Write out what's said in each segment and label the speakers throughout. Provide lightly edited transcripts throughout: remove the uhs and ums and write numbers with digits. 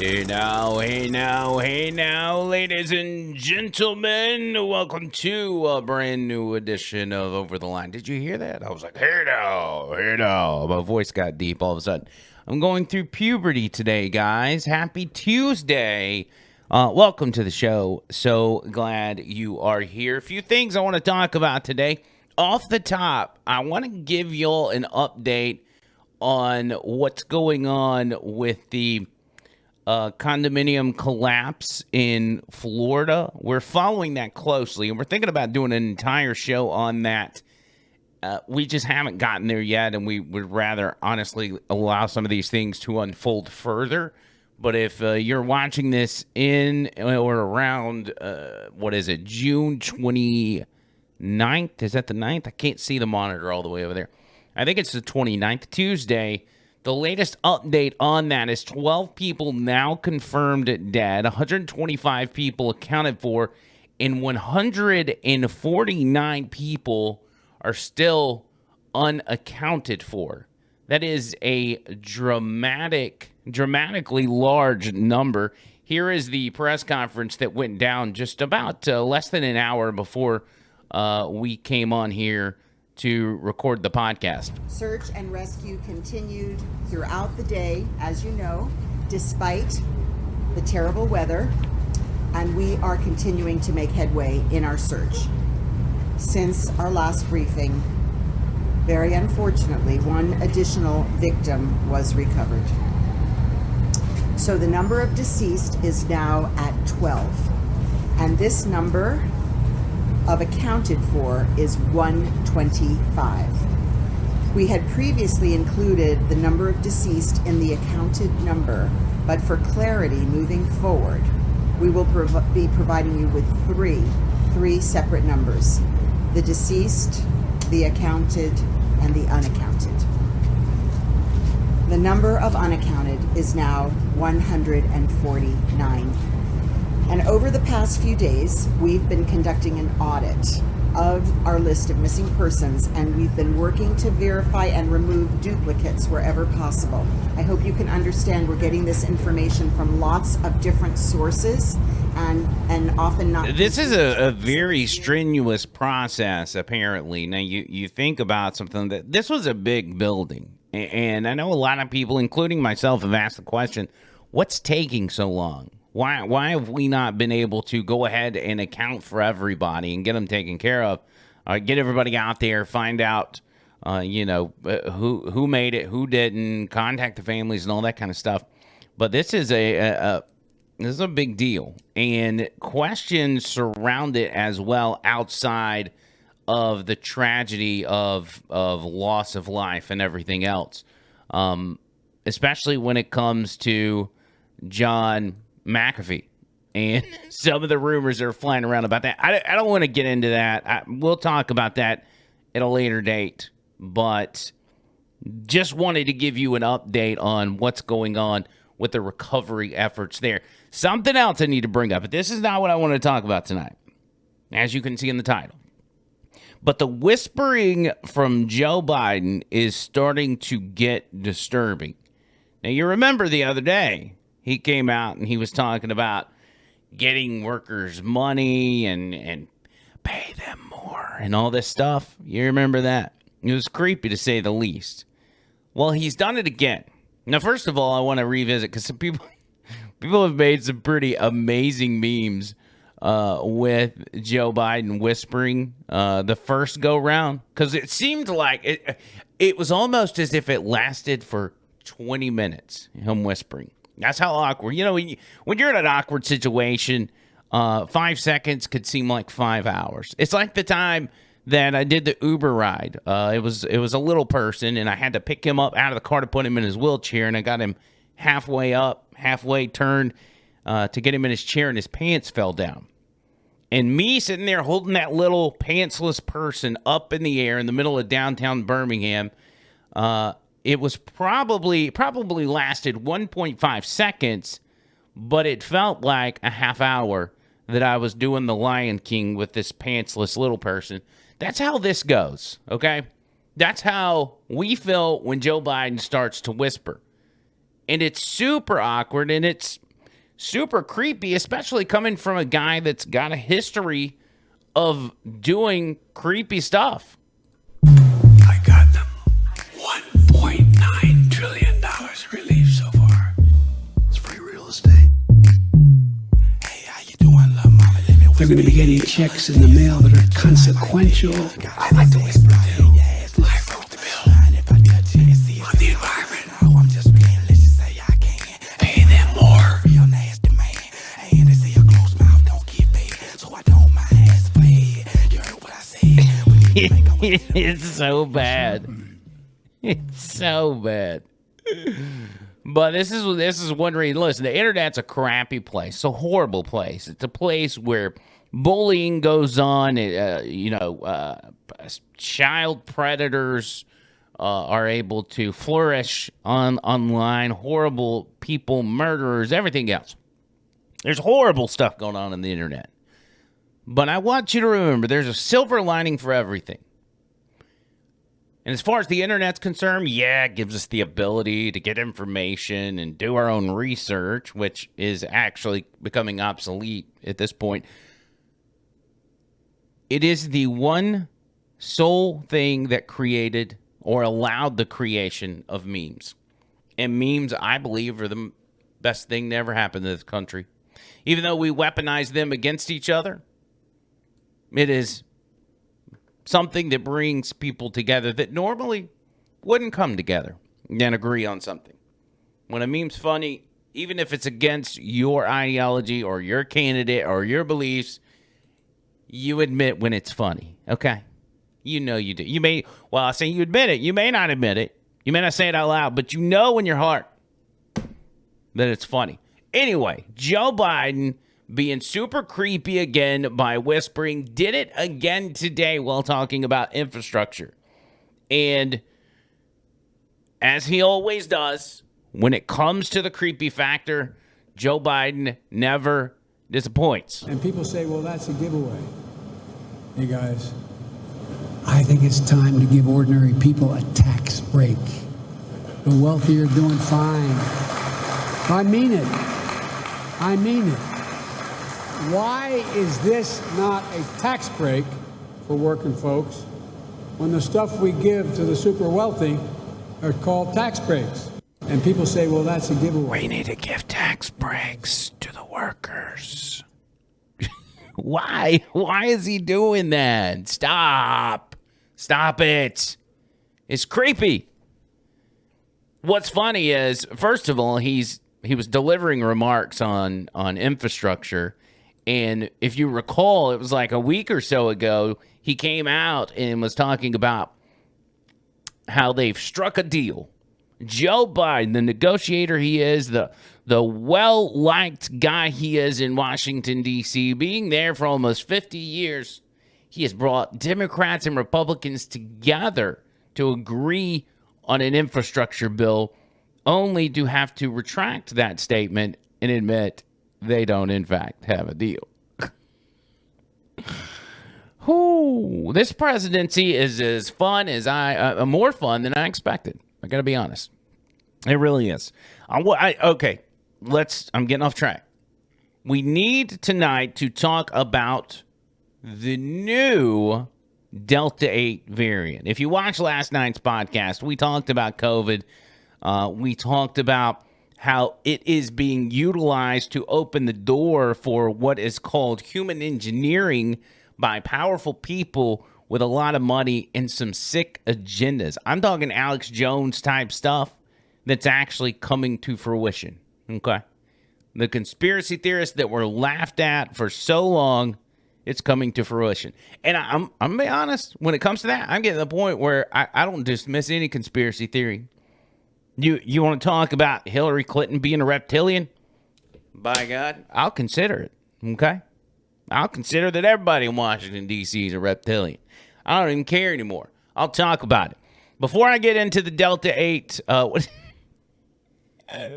Speaker 1: Hey now, ladies and gentlemen. Welcome to a brand new edition of Over the Line. Did you hear that? I was like, hey now. My voice got deep all of a sudden. I'm going through puberty today, guys. Happy Tuesday. Welcome to the show. So glad you are here. A few things I want to talk about today. Off the top, I want to give y'all an update on what's going on with the condominium collapse in Florida. We're following that closely, and we're thinking about doing an entire show on that. We just haven't gotten there yet, and we would rather honestly allow some of these things to unfold further. But if you're watching this in or around, June 29th? Is that the 9th? I can't see the monitor all the way over there. I think it's the 29th, Tuesday. The latest update on that is 12 people now confirmed dead, 125 people accounted for, and 149 people are still unaccounted for. That is a dramatically large number. Here is the press conference that went down just about less than an hour before we came on here to record the podcast.
Speaker 2: Search and rescue continued throughout the day, as you know, despite the terrible weather, and we are continuing to make headway in our search. Since our last briefing, very unfortunately, one additional victim was recovered. So the number of deceased is now at 12, and this number of accounted for is 125. We had previously included the number of deceased in the accounted number, but for clarity moving forward, we will be providing you with three separate numbers: the deceased, the accounted, and the unaccounted. The number of unaccounted is now 149. And over the past few days, we've been conducting an audit of our list of missing persons, and we've been working to verify and remove duplicates wherever possible. I hope you can understand we're getting this information from lots of different sources and often not.
Speaker 1: This is a very strenuous process, apparently. Now, you think about something that this was a big building, and I know a lot of people, including myself, have asked the question, what's taking so long? Why have we not been able to go ahead and account for everybody and get them taken care of? Get everybody out there, find out, who made it, who didn't, contact the families and all that kind of stuff. But this is a big deal, and questions surround it as well outside of the tragedy of loss of life and everything else, especially when it comes to John McAfee and some of the rumors that are flying around about that. I don't want to get into that. We'll talk about that at a later date, but just wanted to give you an update on what's going on with the recovery efforts there. Something else I need to bring up, but this is not what I want to talk about tonight, as you can see in the title. But the whispering from Joe Biden is starting to get disturbing. Now, you remember the other day, he came out and he was talking about getting workers money and pay them more and all this stuff. You remember that? It was creepy, to say the least. Well, he's done it again. Now, first of all, I want to revisit, because some people have made some pretty amazing memes with Joe Biden whispering the first go round, because it seemed like it was almost as if it lasted for 20 minutes, him whispering. That's how awkward. When you're in an awkward situation, 5 seconds could seem like 5 hours. It's like the time that I did the Uber ride. It was a little person, and I had to pick him up out of the car to put him in his wheelchair, and I got him halfway up, halfway turned to get him in his chair, and his pants fell down. And me sitting there holding that little pantsless person up in the air in the middle of downtown Birmingham, it was probably lasted 1.5 seconds, but it felt like a half hour that I was doing the Lion King with this pantsless little person. That's how this goes, okay? That's how we feel when Joe Biden starts to whisper. And it's super awkward, and it's super creepy, especially coming from a guy that's got a history of doing creepy stuff.
Speaker 3: I got them $1.9 trillion relief so far. It's free real estate. Hey, how you doing, little mama? They're going to be getting checks in the mail that are consequential. I like to whisper too. I wrote the bill on the environment. I'm just being, let's just say I can't pay them more. Real nasty man. And they say a closed mouth don't get paid, so I don't mind as paid. You heard what I said?
Speaker 1: It's so bad. It's so bad. But this is one reason. Listen, the internet's a crappy place. It's a horrible place. It's a place where bullying goes on. Child predators are able to flourish online. Horrible people, murderers, everything else. There's horrible stuff going on the internet. But I want you to remember, there's a silver lining for everything. And as far as the internet's concerned, yeah, it gives us the ability to get information and do our own research, which is actually becoming obsolete at this point. It is the one sole thing that created or allowed the creation of memes. And memes, I believe, are the best thing that ever happened to this country. Even though we weaponize them against each other, it is something that brings people together that normally wouldn't come together and agree on something. When a meme's funny, even if it's against your ideology or your candidate or your beliefs, you admit when it's funny, okay? You know you do. I say you admit it. You may not admit it. You may not say it out loud, but you know in your heart that it's funny. Anyway, Joe Biden being super creepy again by whispering, did it again today while talking about infrastructure. And as he always does, when it comes to the creepy factor, Joe Biden never disappoints.
Speaker 4: And people say, well, that's a giveaway. Hey, guys, I think it's time to give ordinary people a tax break. The wealthy are doing fine. I mean it. I mean it. Why is this not a tax break for working folks when the stuff we give to the super wealthy are called tax breaks? And people say, well, that's a giveaway.
Speaker 1: We need to give tax breaks to the workers. Why? Why is he doing that? Stop. Stop it. It's creepy. What's funny is, first of all, he was delivering remarks on infrastructure. And if you recall, it was like a week or so ago, he came out and was talking about how they've struck a deal. Joe Biden, the negotiator he is, the well-liked guy he is in Washington, D.C., being there for almost 50 years, he has brought Democrats and Republicans together to agree on an infrastructure bill, only to have to retract that statement and admit they don't, in fact, have a deal. Ooh, this presidency is as fun as more fun than I expected. I got to be honest. It really is. Okay, I'm getting off track. We need tonight to talk about the new Delta 8 variant. If you watched last night's podcast, we talked about COVID. We talked about how it is being utilized to open the door for what is called human engineering by powerful people with a lot of money and some sick agendas. I'm talking Alex Jones type stuff that's actually coming to fruition, okay? The conspiracy theorists that were laughed at for so long, it's coming to fruition. And I'm going to be honest, when it comes to that, I'm getting to the point where I don't dismiss any conspiracy theory. You want to talk about Hillary Clinton being a reptilian? By God, I'll consider it, okay? I'll consider that everybody in Washington, D.C. is a reptilian. I don't even care anymore. I'll talk about it. Before I get into the Delta 8,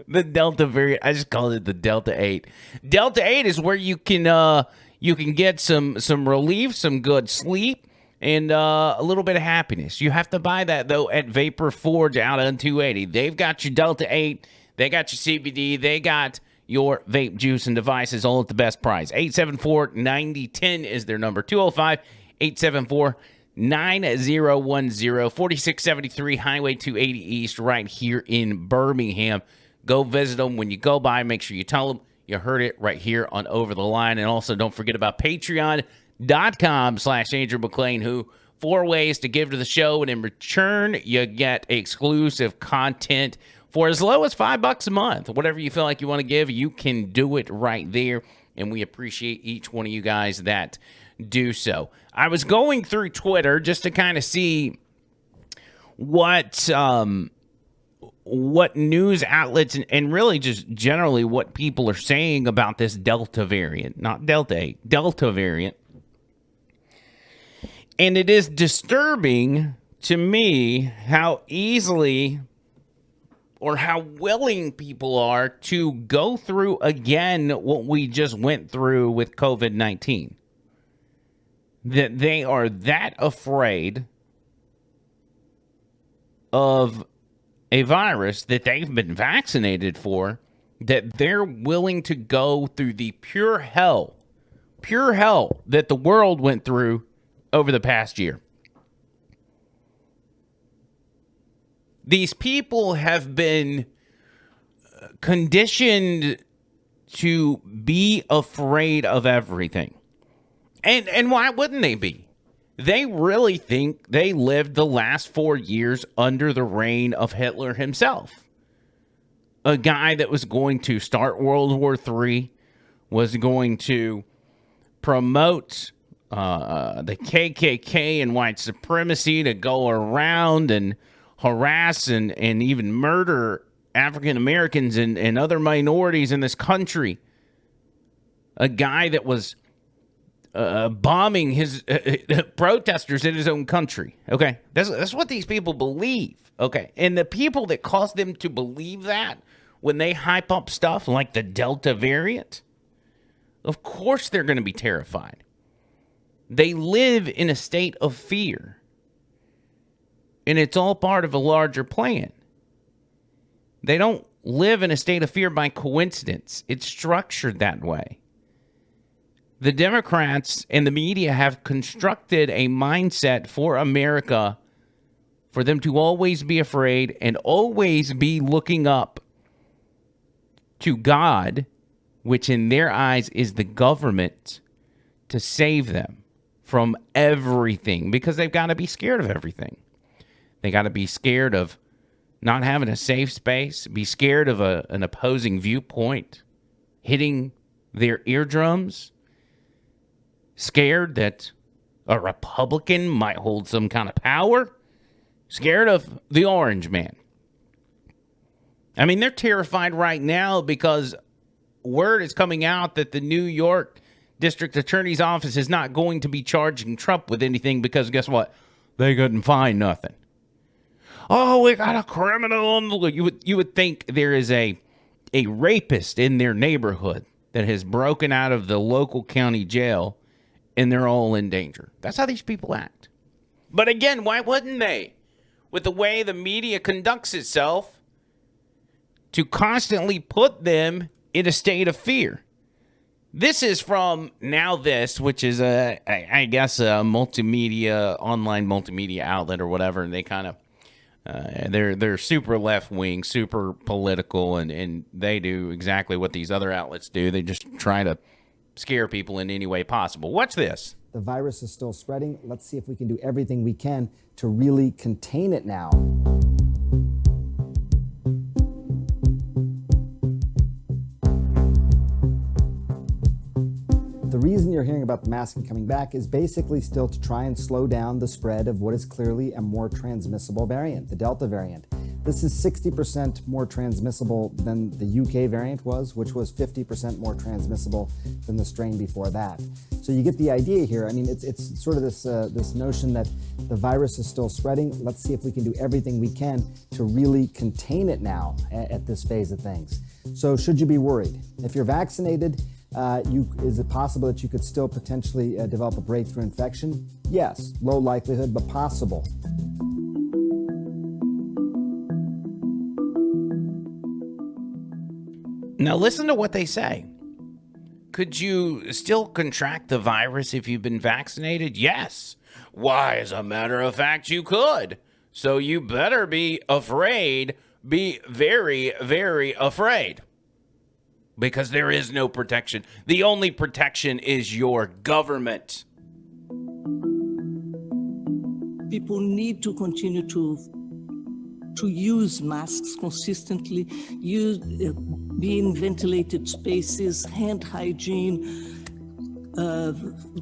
Speaker 1: the Delta variant, I just called it the Delta 8. Delta 8 is where you can get some relief, some good sleep, and a little bit of happiness. You have to buy that, though, at Vapor Forge out on 280. They've got your Delta 8. They got your CBD. They got your vape juice and devices all at the best price. 874-9010 is their number. 205-874-9010, 4673 Highway 280 East, right here in Birmingham. Go visit them. When you go by, make sure you tell them you heard it right here on Over the Line. And also don't forget about patreon.com/Andrew McLean, who 4 ways to give to the show. And in return, you get exclusive content for as low as $5 a month. Whatever you feel like you want to give, you can do it right there. And we appreciate each one of you guys that do so. I was going through Twitter just to kind of see what news outlets and really just generally what people are saying about this Delta variant, not Delta 8, Delta variant. And it is disturbing to me how easily or how willing people are to go through again what we just went through with COVID-19. That they are that afraid of a virus that they've been vaccinated for, that they're willing to go through the pure hell that the world went through over the past year. These people have been conditioned to be afraid of everything. And why wouldn't they be? They really think they lived the last 4 years under the reign of Hitler himself. A guy that was going to start World War III, was going to promote the KKK and white supremacy to go around and harass and even murder African Americans and other minorities in this country. A guy that was bombing his protesters in his own country. Okay, that's what these people believe. Okay, and the people that cause them to believe that when they hype up stuff like the Delta variant, of course they're going to be terrified. They live in a state of fear, and it's all part of a larger plan. They don't live in a state of fear by coincidence. It's structured that way. The Democrats and the media have constructed a mindset for America for them to always be afraid and always be looking up to God, which in their eyes is the government, to save them from everything, because they've got to be scared of everything. They got to be scared of not having a safe space, be scared of an opposing viewpoint hitting their eardrums, scared that a Republican might hold some kind of power, scared of the orange man. I mean, they're terrified right now because word is coming out that the New York District Attorney's Office is not going to be charging Trump with anything because guess what? They couldn't find nothing. Oh, we got a criminal on the loose. You would think there is a rapist in their neighborhood that has broken out of the local county jail and they're all in danger. That's how these people act. But again, why wouldn't they? With the way the media conducts itself to constantly put them in a state of fear. This is from Now This, which is I guess a online multimedia outlet or whatever, and they kind of they're super left wing, super political, and they do exactly what these other outlets do. They just try to scare people in any way possible. Watch this.
Speaker 5: The virus is still spreading. Let's see if we can do everything we can to really contain it now. The reason you're hearing about the masking coming back is basically still to try and slow down the spread of what is clearly a more transmissible variant, the Delta variant. This is 60% more transmissible than the UK variant was, which was 50% more transmissible than the strain before that. So you get the idea here. I mean, it's sort of this notion that the virus is still spreading. Let's see if we can do everything we can to really contain it now at this phase of things. So should you be worried? If you're vaccinated, is it possible that you could still potentially develop a breakthrough infection? Yes, low likelihood, but possible.
Speaker 1: Now listen to what they say. Could you still contract the virus if you've been vaccinated? Yes. Why, as a matter of fact, you could. So you better be afraid. Be very, very afraid. Because there is no protection. The only protection is your government.
Speaker 6: People need to continue to use masks consistently, be in ventilated spaces, hand hygiene,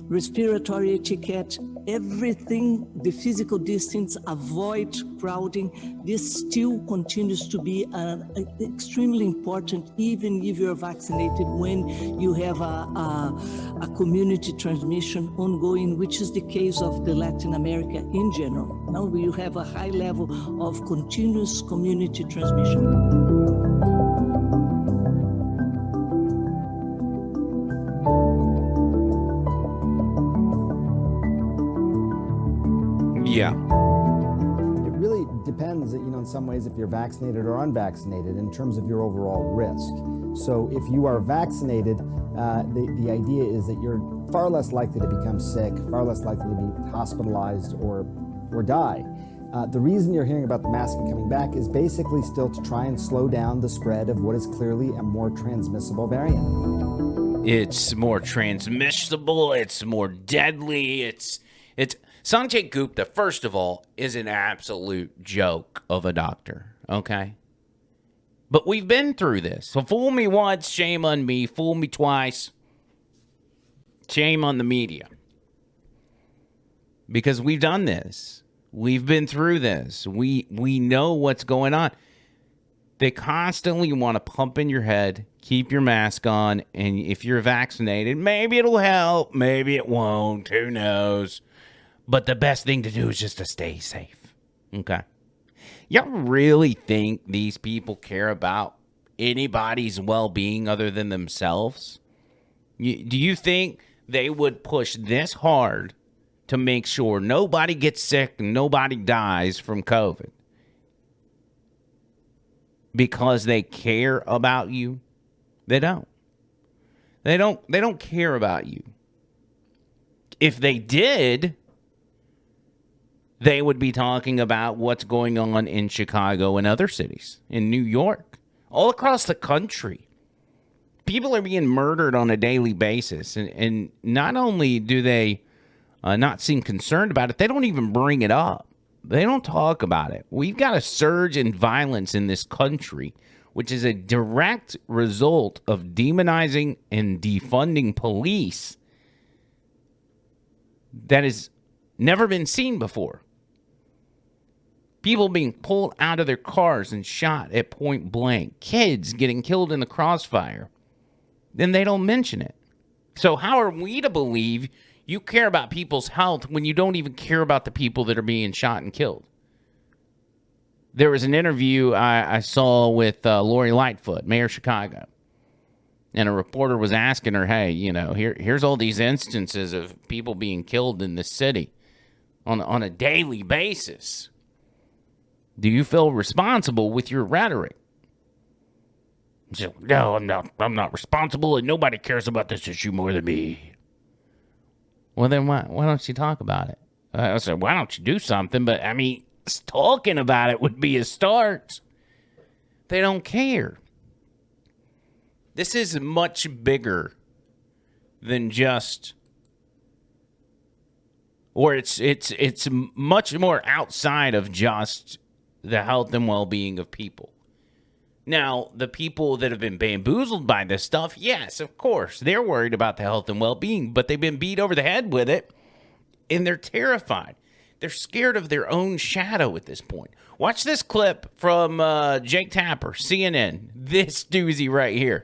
Speaker 6: respiratory etiquette, everything, the physical distance, avoid crowding. This still continues to be extremely important, even if you're vaccinated, when you have a community transmission ongoing, which is the case of the Latin America in general. Now we have a high level of continuous community transmission.
Speaker 1: Yeah.
Speaker 5: It really depends, in some ways, if you're vaccinated or unvaccinated in terms of your overall risk. So if you are vaccinated, the idea is that you're far less likely to become sick, far less likely to be hospitalized or die. The reason you're hearing about the masking coming back is basically still to try and slow down the spread of what is clearly a more transmissible variant.
Speaker 1: It's more transmissible. It's more deadly. It's Sanjay Gupta, first of all, is an absolute joke of a doctor, okay? But we've been through this. So fool me once, shame on me. Fool me twice, shame on the media. Because we've done this. We've been through this. We know what's going on. They constantly want to pump in your head, keep your mask on, and if you're vaccinated, maybe it'll help, maybe it won't, who knows. But the best thing to do is just to stay safe. Okay. Y'all really think these people care about anybody's well-being other than themselves? Do you think they would push this hard to make sure nobody gets sick and nobody dies from COVID? Because they care about you? They don't. They don't care about you. If they did, they would be talking about what's going on in Chicago and other cities, in New York, all across the country. People are being murdered on a daily basis. And not only do they not seem concerned about it, they don't even bring it up. They don't talk about it. We've got a surge in violence in this country, which is a direct result of demonizing and defunding police that has never been seen before. People being pulled out of their cars and shot at point blank. Kids getting killed in the crossfire. Then they don't mention it. So how are we to believe you care about people's health when you don't even care about the people that are being shot and killed? There was an interview I saw with Lori Lightfoot, Mayor of Chicago. And a reporter was asking her, hey, here's all these instances of people being killed in this city on a daily basis. Do you feel responsible with your rhetoric? She said, no, I'm not responsible, and nobody cares about this issue more than me. Well, then why don't you talk about it? I said, why don't you do something? But, talking about it would be a start. They don't care. This is much bigger than just, or it's much more outside of just the health and well-being of people. Now, the people that have been bamboozled by this stuff, yes, of course, they're worried about the health and well-being, but they've been beat over the head with it, and they're terrified. They're scared of their own shadow at this point. Watch this clip from Jake Tapper, CNN. This doozy right here.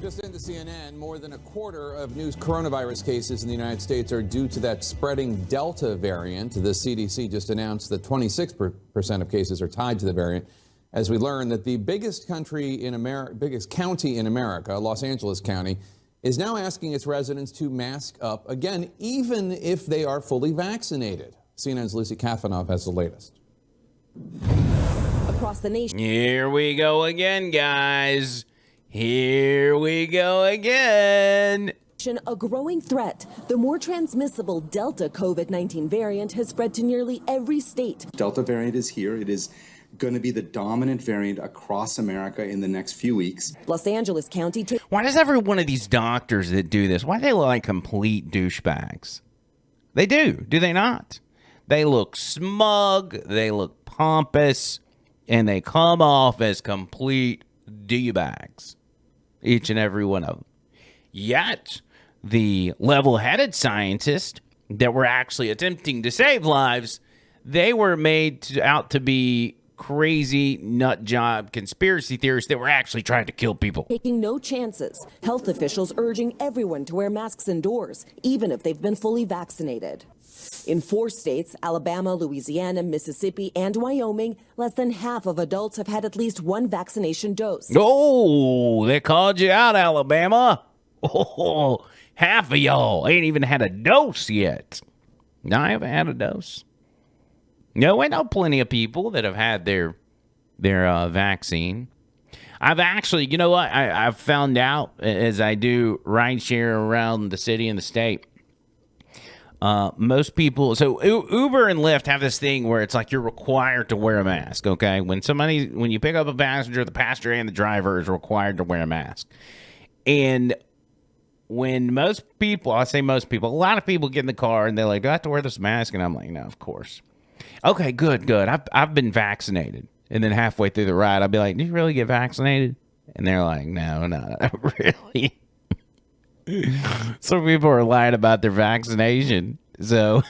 Speaker 7: Just into CNN, more than a quarter of new coronavirus cases in the United States are due to that spreading Delta variant. The CDC just announced that 26% of cases are tied to the variant. As we learn that the biggest county in America, Los Angeles County, is now asking its residents to mask up again, even if they are fully vaccinated. CNN's Lucy Kafanoff has the latest.
Speaker 8: Across the nation.
Speaker 1: Here we go again, guys. Here we go again.
Speaker 8: A growing threat. The more transmissible Delta COVID-19 variant has spread to nearly every state.
Speaker 9: Delta variant is here. It is going to be the dominant variant across America in the next few weeks.
Speaker 8: Los Angeles County.
Speaker 1: Why does every one of these doctors that do this, why do they look like complete douchebags? They do they not? They look smug, they look pompous, and they come off as complete D-bags. Each and every one of them. Yet, the level-headed scientists that were actually attempting to save lives, they were made out to be crazy nut job conspiracy theorists that were actually trying to kill people.
Speaker 8: Taking no chances. Health officials urging everyone to wear masks indoors, even if they've been fully vaccinated. In 4 states, Alabama, Louisiana, Mississippi, and Wyoming, less than half of adults have had at least one vaccination dose.
Speaker 1: Oh, they called you out, Alabama. Oh, half of y'all ain't even had a dose yet. No, I haven't had a dose. No, I know plenty of people that have had their vaccine. I've actually, you know what? I've found out as I do rideshare around the city and the state. Most people, so Uber and Lyft have this thing where it's like you're required to wear a mask, okay? When you pick up a passenger, the passenger and the driver is required to wear a mask. And when most people, I say most people, a lot of people get in the car and they're like, do I have to wear this mask? And I'm like, no, of course. Okay, good. I've been vaccinated. And then halfway through the ride, I'll be like, did you really get vaccinated? And they're like, no, not really. Some people are lying about their vaccination. So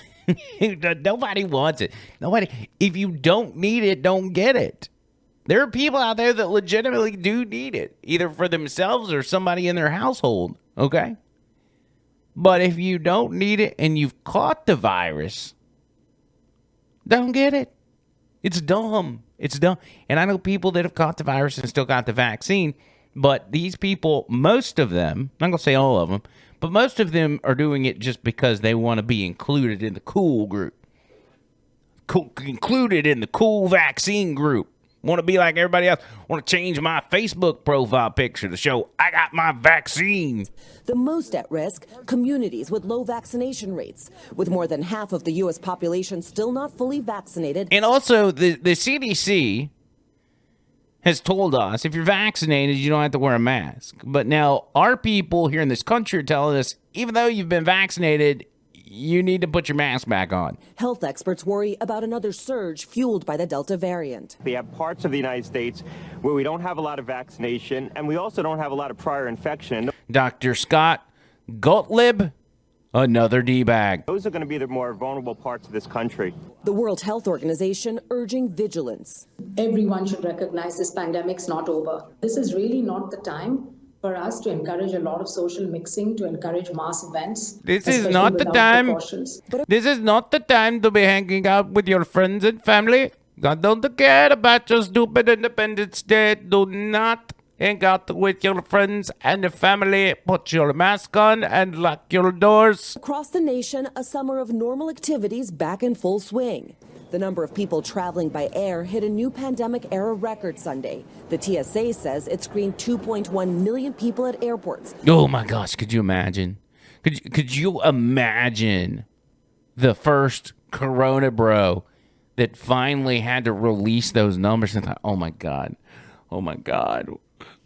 Speaker 1: nobody wants it. If you don't need it, don't get it. There are people out there that legitimately do need it, either for themselves or somebody in their household, okay? But if you don't need it and you've caught the virus, don't get it. It's dumb. It's dumb. And I know people that have caught the virus and still got the vaccine, but these people, most of them, I'm not going to say all of them, but most of them are doing it just because they want to be included in the cool group. Included in the cool vaccine group. Want to be like everybody else. Want to change my Facebook profile picture to show I got my vaccine.
Speaker 8: The most at risk, communities with low vaccination rates, with more than half of the U.S. population still not fully vaccinated.
Speaker 1: And also, the CDC has told us if you're vaccinated, you don't have to wear a mask. But now our people here in this country are telling us, even though you've been vaccinated, you need to put your mask back on.
Speaker 8: Health experts worry about another surge fueled by the Delta variant.
Speaker 10: We have parts of the United States where we don't have a lot of vaccination, and we also don't have a lot of prior infection.
Speaker 1: Dr. Scott Gottlieb, another D-bag.
Speaker 10: Those are going to be the more vulnerable parts of this country.
Speaker 8: The World Health Organization urging vigilance.
Speaker 11: Everyone should recognize this pandemic's not over. This is really not the time for us to encourage a lot of social mixing, to encourage mass events.
Speaker 1: This is not the time. This is not the time to be hanging out with your friends and family. God don't care about your stupid Independence Day. Do not hang out with your friends and family. Put your mask on and lock your doors.
Speaker 8: Across the nation, a summer of normal activities back in full swing. The number of people traveling by air hit a new pandemic-era record Sunday. The TSA says it screened 2.1 million people at airports.
Speaker 1: Oh my gosh, could you imagine? Could you imagine the first Corona bro that finally had to release those numbers and thought, oh my God,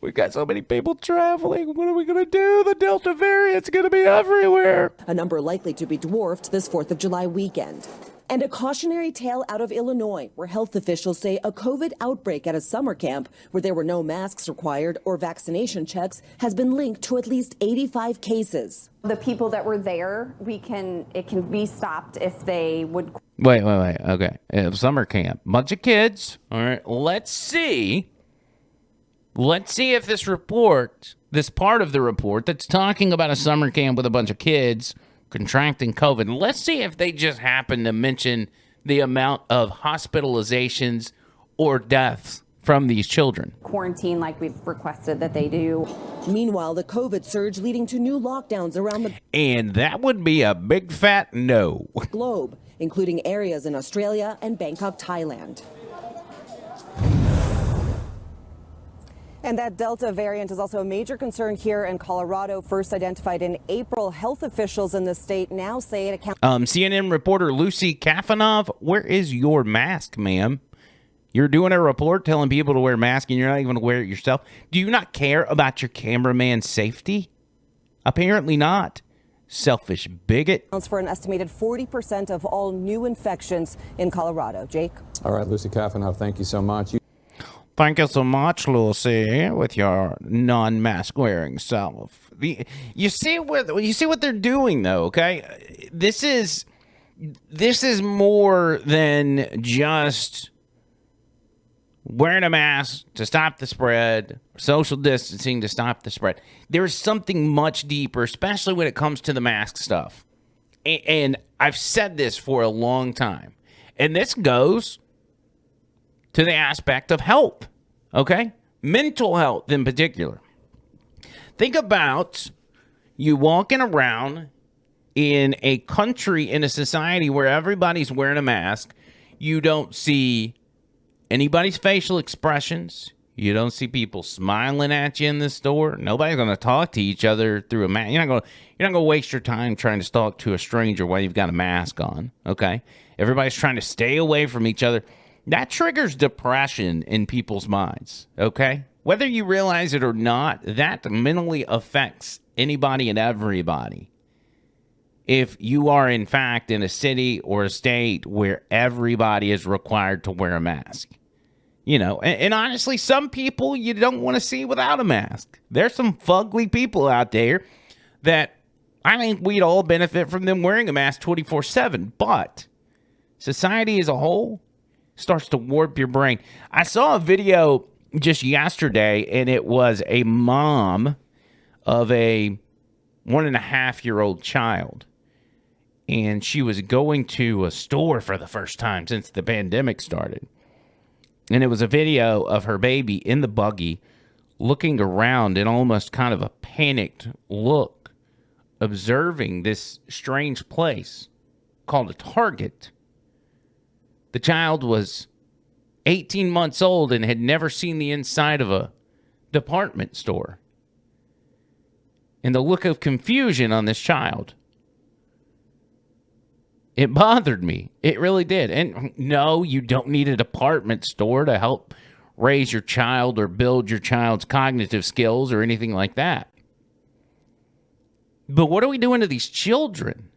Speaker 1: we got so many people traveling. What are we going to do? The Delta variant's going to be everywhere.
Speaker 8: A number likely to be dwarfed this 4th of July weekend. And a cautionary tale out of Illinois, where health officials say a COVID outbreak at a summer camp where there were no masks required or vaccination checks has been linked to at least 85 cases.
Speaker 12: The people that were there, it can be stopped if they would.
Speaker 1: Wait. Okay. Summer camp. Bunch of kids. All right. Let's see if this report, this part of the report that's talking about a summer camp with a bunch of kids contracting COVID. Let's see if they just happen to mention the amount of hospitalizations or deaths from these children.
Speaker 12: Quarantine like we've requested that they do.
Speaker 8: Meanwhile, the COVID surge leading to new lockdowns around the
Speaker 1: And that would be a big fat no.
Speaker 8: globe, including areas in Australia and Bangkok, Thailand. And that Delta variant is also a major concern here in Colorado. First identified in April, health officials in the state now say it accounts.
Speaker 1: CNN reporter Lucy Kafanov, where is your mask, ma'am? You're doing a report telling people to wear masks and you're not even going to wear it yourself. Do you not care about your cameraman's safety? Apparently not. Selfish bigot.
Speaker 8: Accounts for an estimated 40% of all new infections in Colorado. Jake?
Speaker 7: All right, Lucy Kafanov, thank you so much.
Speaker 1: Thank you so much, Lucy, with your non-mask wearing self. You see what they're doing, though. Okay, this is more than just wearing a mask to stop the spread, social distancing to stop the spread. There's something much deeper, especially when it comes to the mask stuff. And I've said this for a long time, and this goes to the aspect of health, okay? Mental health in particular. Think about you walking around in a country, in a society where everybody's wearing a mask. You don't see anybody's facial expressions. You don't see people smiling at you in the store. Nobody's going to talk to each other through a mask. You're not going to waste your time trying to talk to a stranger while you've got a mask on, okay? Everybody's trying to stay away from each other. That triggers depression in people's minds, okay? Whether you realize it or not, that mentally affects anybody and everybody. If you are, in fact, in a city or a state where everybody is required to wear a mask. You know, and honestly, some people you don't want to see without a mask. There's some fugly people out there that I think we'd all benefit from them wearing a mask 24/7. But society as a whole starts to warp your brain. I saw a video just yesterday, and it was a mom of a 1.5-year-old child. And she was going to a store for the first time since the pandemic started. And it was a video of her baby in the buggy looking around in almost kind of a panicked look, observing this strange place called a Target. The child was 18 months old and had never seen the inside of a department store. And the look of confusion on this child, it bothered me. It really did. And no, you don't need a department store to help raise your child or build your child's cognitive skills or anything like that. But what are we doing to these children?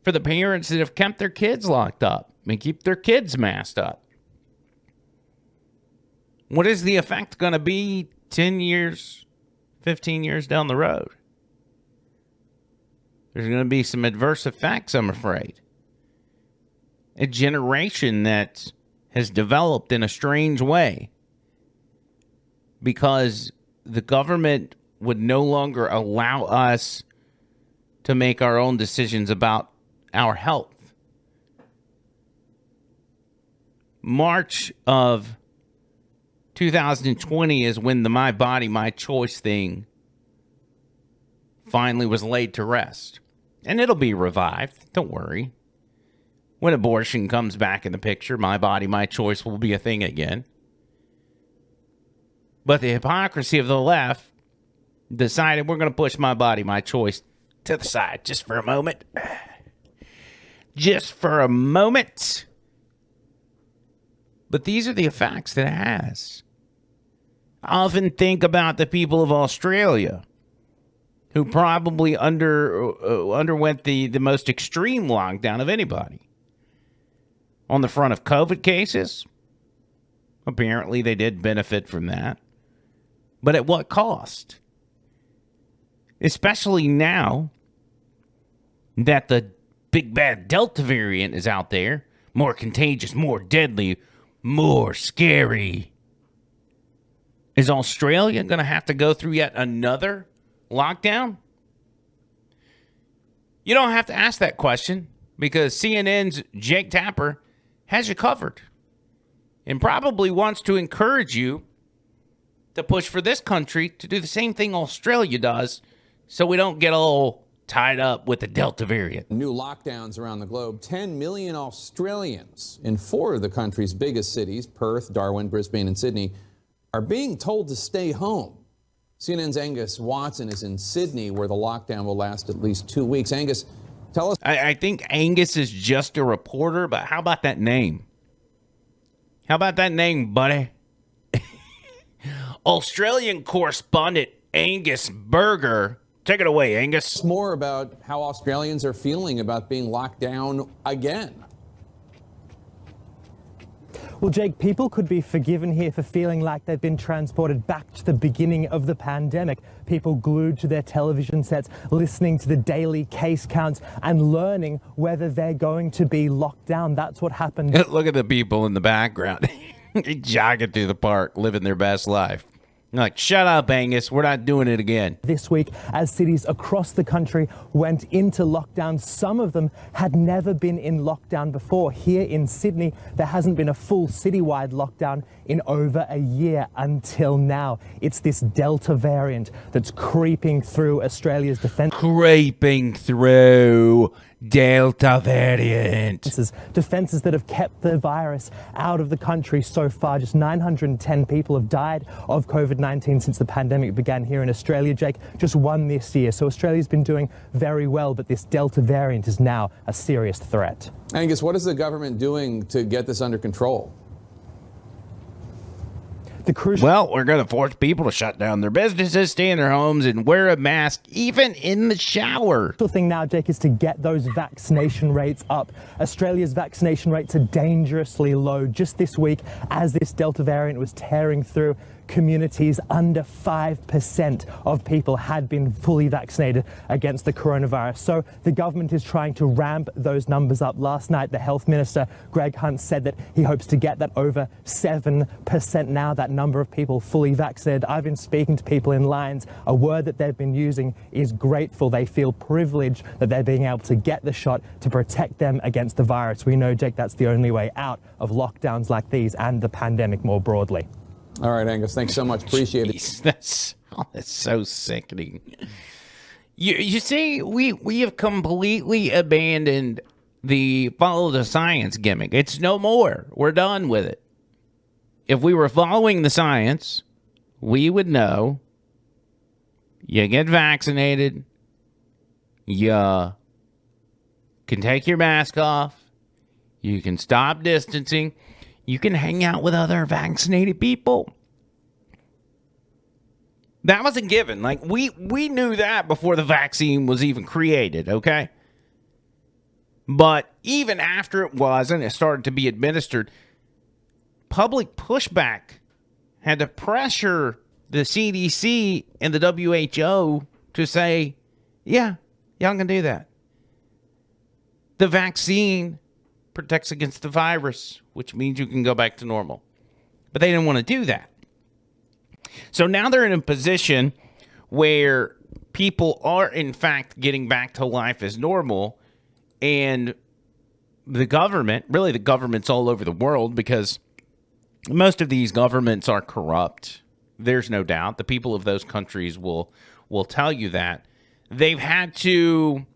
Speaker 1: For the parents that have kept their kids locked up and keep their kids masked up. What is the effect going to be 10 years, 15 years down the road? There's going to be some adverse effects, I'm afraid. A generation that has developed in a strange way because the government would no longer allow us to make our own decisions about our health. March of 2020 is when the My Body, My Choice thing finally was laid to rest. And it'll be revived. Don't worry. When abortion comes back in the picture, My Body, My Choice will be a thing again. But the hypocrisy of the left decided we're going to push My Body, My Choice to the side just for a moment. Just for a moment. But these are the effects that it has. I often think about the people of Australia who probably underwent the most extreme lockdown of anybody. On the front of COVID cases, apparently they did benefit from that. But at what cost? Especially now that the big bad Delta variant is out there, more contagious, more deadly, more scary. Is Australia going to have to go through yet another lockdown? You don't have to ask that question because CNN's Jake Tapper has you covered and probably wants to encourage you to push for this country to do the same thing Australia does so we don't get all tied up with the Delta variant.
Speaker 7: New lockdowns around the globe. 10 million Australians in 4 of the country's biggest cities, Perth, Darwin, Brisbane, and Sydney, are being told to stay home. CNN's Angus Watson is in Sydney, where the lockdown will last at least 2 weeks. Angus, tell us.
Speaker 1: I think Angus is just a reporter, but how about that name? How about that name, buddy? Australian correspondent Angus Berger. Take it away, Angus.
Speaker 7: More about how Australians are feeling about being locked down again.
Speaker 13: Well, Jake, people could be forgiven here for feeling like they've been transported back to the beginning of the pandemic. People glued to their television sets, listening to the daily case counts and learning whether they're going to be locked down. That's what happened.
Speaker 1: Look at the people in the background jogging through the park, living their best life. You're like, shut up, Angus. We're not doing it again.
Speaker 13: This week, as cities across the country went into lockdown, some of them had never been in lockdown before. Here in Sydney, there hasn't been a full citywide lockdown in over a year until now. It's this Delta variant that's creeping through Australia's defence.
Speaker 1: Creeping through Delta variant.
Speaker 13: Defences that have kept the virus out of the country so far. Just 910 people have died of COVID-19 since the pandemic began here in Australia, Jake. Just one this year. So Australia's been doing very well, but this Delta variant is now a serious threat.
Speaker 7: Angus, what is the government doing to get this under control?
Speaker 1: Well, we're going to force people to shut down their businesses, stay in their homes, and wear a mask, even in the shower.
Speaker 13: The thing now, Jake, is to get those vaccination rates up. Australia's vaccination rates are dangerously low. Just this week, as this Delta variant was tearing through communities, under 5% of people had been fully vaccinated against the coronavirus. So the government is trying to ramp those numbers up. Last night, the health minister, Greg Hunt, said that he hopes to get that over 7% now, that number of people fully vaccinated. I've been speaking to people in lines. A word that they've been using is grateful. They feel privileged that they're being able to get the shot to protect them against the virus. We know, Jake, that's the only way out of lockdowns like these and the pandemic more broadly.
Speaker 7: All right, Angus, thanks so much. Appreciate it.
Speaker 1: That's so sickening. You see, we have completely abandoned the follow the science gimmick. It's no more. We're done with it. If we were following the science, we would know you get vaccinated, you can take your mask off, you can stop distancing, you can hang out with other vaccinated people. That was a given. Like, we knew that before the vaccine was even created, okay? But even after it was and it started to be administered, public pushback had to pressure the CDC and the WHO to say, yeah, y'all can do that. The vaccine protects against the virus, which means you can go back to normal. But they didn't want to do that. So now they're in a position where people are, in fact, getting back to life as normal. And the government, really the governments all over the world, because most of these governments are corrupt. There's no doubt. The people of those countries will tell you that. They've had to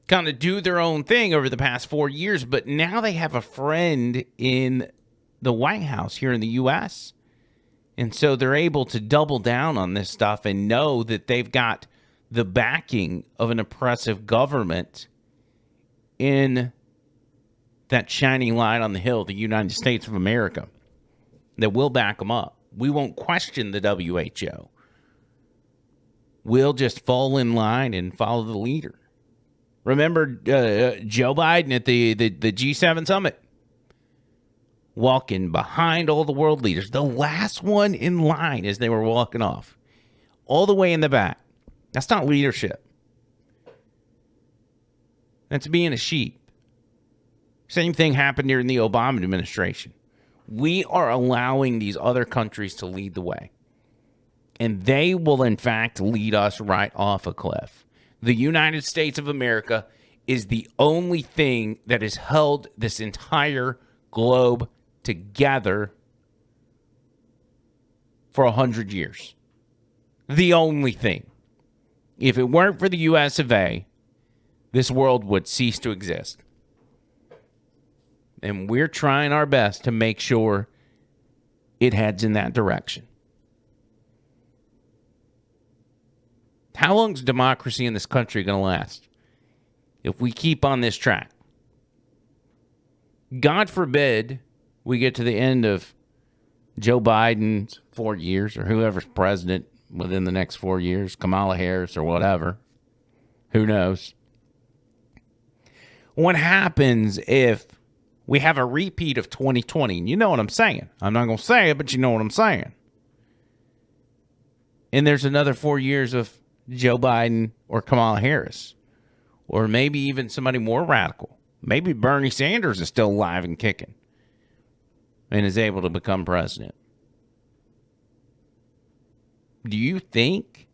Speaker 1: kind of do their own thing over the past 4 years, but now they have a friend in the White House here in the U.S., and so they're able to double down on this stuff and know that they've got the backing of an oppressive government in that shining light on the hill, the United States of America, that will back them up. We won't question the WHO. We'll just fall in line and follow the leader. Remember Joe Biden at the G7 summit? Walking behind all the world leaders. The last one in line as they were walking off. All the way in the back. That's not leadership. That's being a sheep. Same thing happened during the Obama administration. We are allowing these other countries to lead the way. And they will, in fact, lead us right off a cliff. The United States of America is the only thing that has held this entire globe together for 100 years. The only thing. If it weren't for the US of A, this world would cease to exist. And we're trying our best to make sure it heads in that direction. How long is democracy in this country going to last if we keep on this track? God forbid we get to the end of Joe Biden's 4 years, or whoever's president within the next 4 years, Kamala Harris or whatever. Who knows? What happens if we have a repeat of 2020? And you know what I'm saying. I'm not going to say it, but you know what I'm saying. And there's another 4 years of Joe Biden or Kamala Harris, or maybe even somebody more radical. Maybe Bernie Sanders is still alive and kicking and is able to become president. Do you think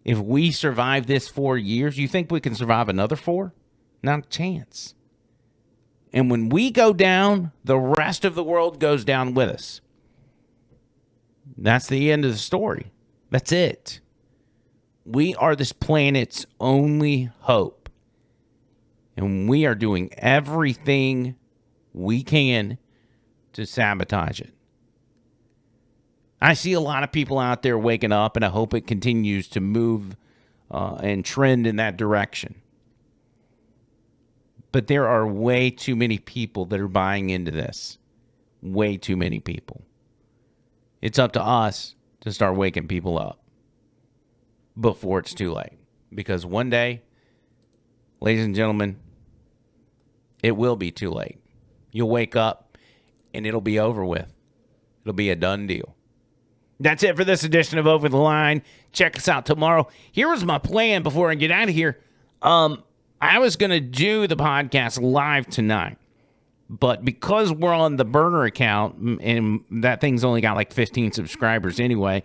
Speaker 1: if we survive this 4 years, you think we can survive another 4? Not a chance. And when we go down, the rest of the world goes down with us. That's the end of the story. That's it. We are this planet's only hope. And we are doing everything we can to sabotage it. I see a lot of people out there waking up, and I hope it continues to move and trend in that direction. But there are way too many people that are buying into this. Way too many people. It's up to us to start waking people up before it's too late. Because one day, ladies and gentlemen, it will be too late. You'll wake up and it'll be over with. It'll be a done deal. That's it for this edition of Over the Line. Check us out tomorrow. Here was my plan before I get out of here. I was going to do the podcast live tonight, but because we're on the burner account and that thing's only got like 15 subscribers anyway,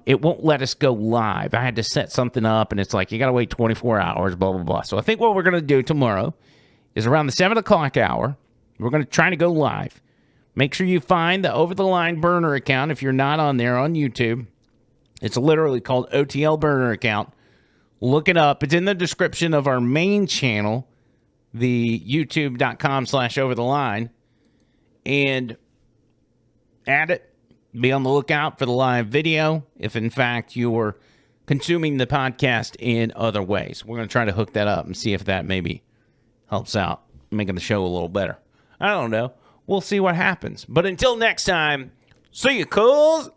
Speaker 1: it won't let us go live. I had to set something up, and it's like, you got to wait 24 hours, blah, blah, blah. So I think what we're going to do tomorrow is around the 7 o'clock hour, we're going to try to go live. Make sure you find the Over the Line burner account if you're not on there on YouTube. It's literally called OTL Burner Account. Look it up. It's in the description of our main channel, the youtube.com/overtheline. And add it. Be on the lookout for the live video if, in fact, you're consuming the podcast in other ways. We're going to try to hook that up and see if that maybe helps out, making the show a little better. I don't know. We'll see what happens. But until next time, see you, cools.